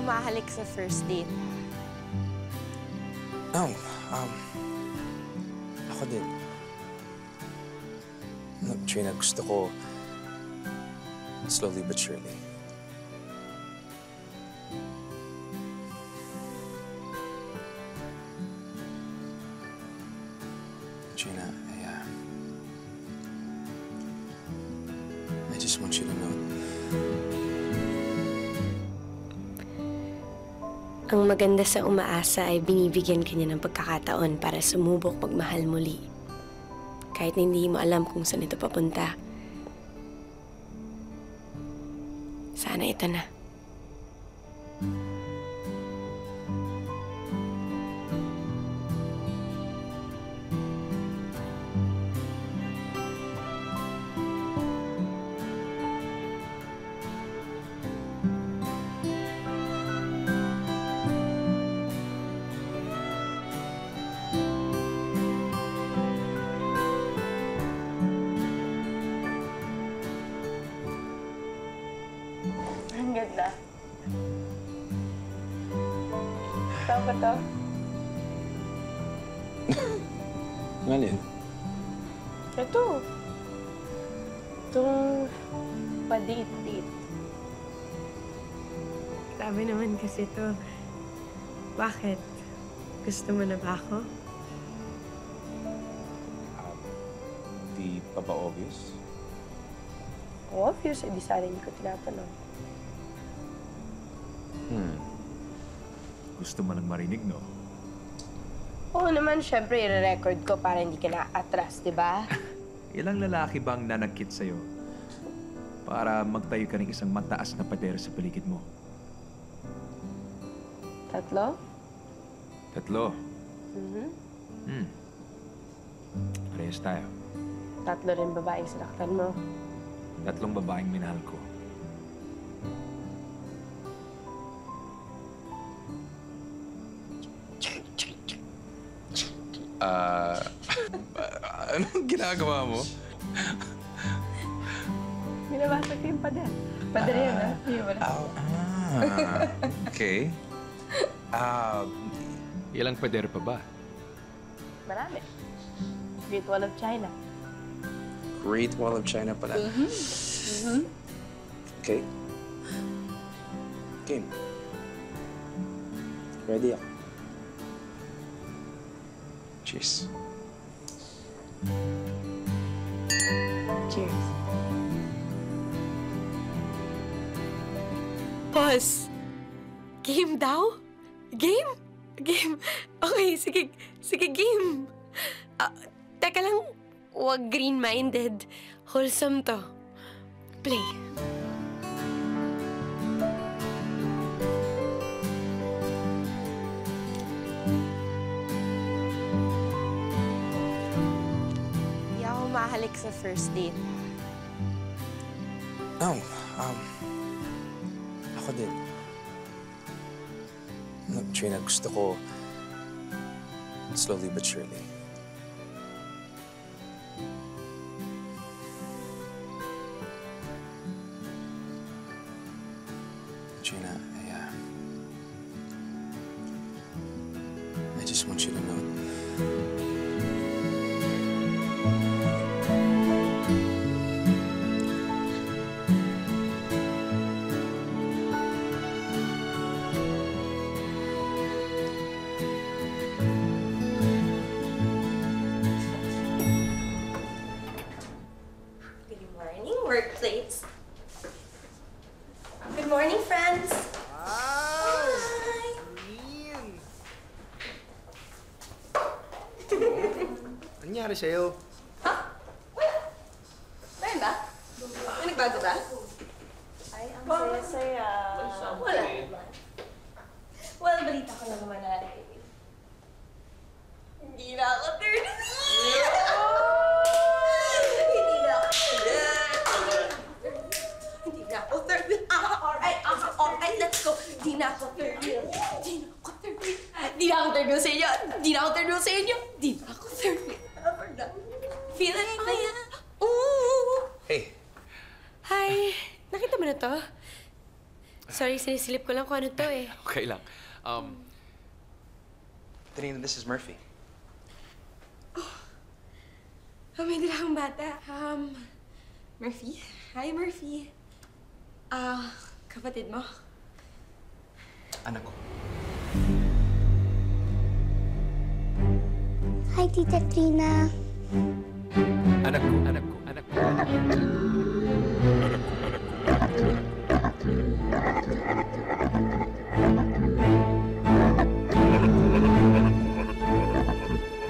humahalik sa first date. No, ako din. Look, Trina, gusto ko slowly but surely. Trina, I just want you to know. Ang maganda sa umaasa ay binibigyan ka niya ng pagkakataon para sumubok magmahal muli. Kahit na hindi mo alam kung saan ito papunta. Sana ito na. Ang ganda. Tao ba to? Ngalin? Ito. Itong pa-date-date. Sabi naman kasi ito, bakit? Gusto mo na ba ako? Di pa ba obvious? Obvious, eh di sana hindi ko tinatanong. Gusto mo nang marinig, no? Oo naman, syempre, i-record ko para hindi ka na-atras, di ba? Ilang lalaki bang nanagkit sa'yo para magtayo ka ng isang mataas na pader sa paligid mo? Tatlo? Tatlo. Mm-hmm. Parehas tayo. Tatlo rin babaeng sinaktan mo. Tatlong babaeng minahal ko. Anong ginagawa mo? Binabasag ko yung pader. Pader yan, ha? Hindi mo na. Okay. Ilang pader pa ba? Marami. Great Wall of China. Great Wall of China pala. Okay. Game. Ready ako. Cheers. Cheers. Pause. Game daw? Game? Game? Okay, sige. Sige, game. Teka lang, huwag green-minded. Wholesome to. Play. Hindi ako mahalik sa first date. No, ako din. Look, Trina, gusto ko slowly but surely. Trina, I just want you to know. Good morning, workplace. Good morning, friends. Hi. Nangyari sa'yo? Ha? Wala. Meron ba? May nagbago ba? Ay, ang saya-saya. Wala naman. Well, balita ko lang naman na hindi na ako 30. Hindi na ako 30. Hindi na ako 30. Alright, let's go. Hindi na ako 30. Hindi na ako 30. Hindi na ako 30 sa inyo. Hindi na ako 30 sa inyo. Hindi na ako 30. Ever na. Feeling kaya. Ooh. Hey. Hi. Nakita mo na to? Sorry, sinisilip ko lang kung ano to eh. Okay lang. Trina, this is Murphy. Oh, may dala akong bata. Murphy? Hi, Murphy. Kapatid mo? Anak ko. Hi, Tita Trina. Anak ko, anak ko, anak ko.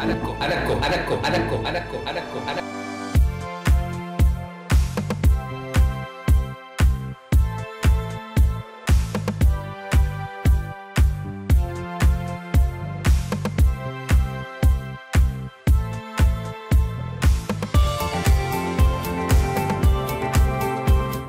Anak ko, anak ko, anak ko, anak ko, anak ko, anak ko, anak ko.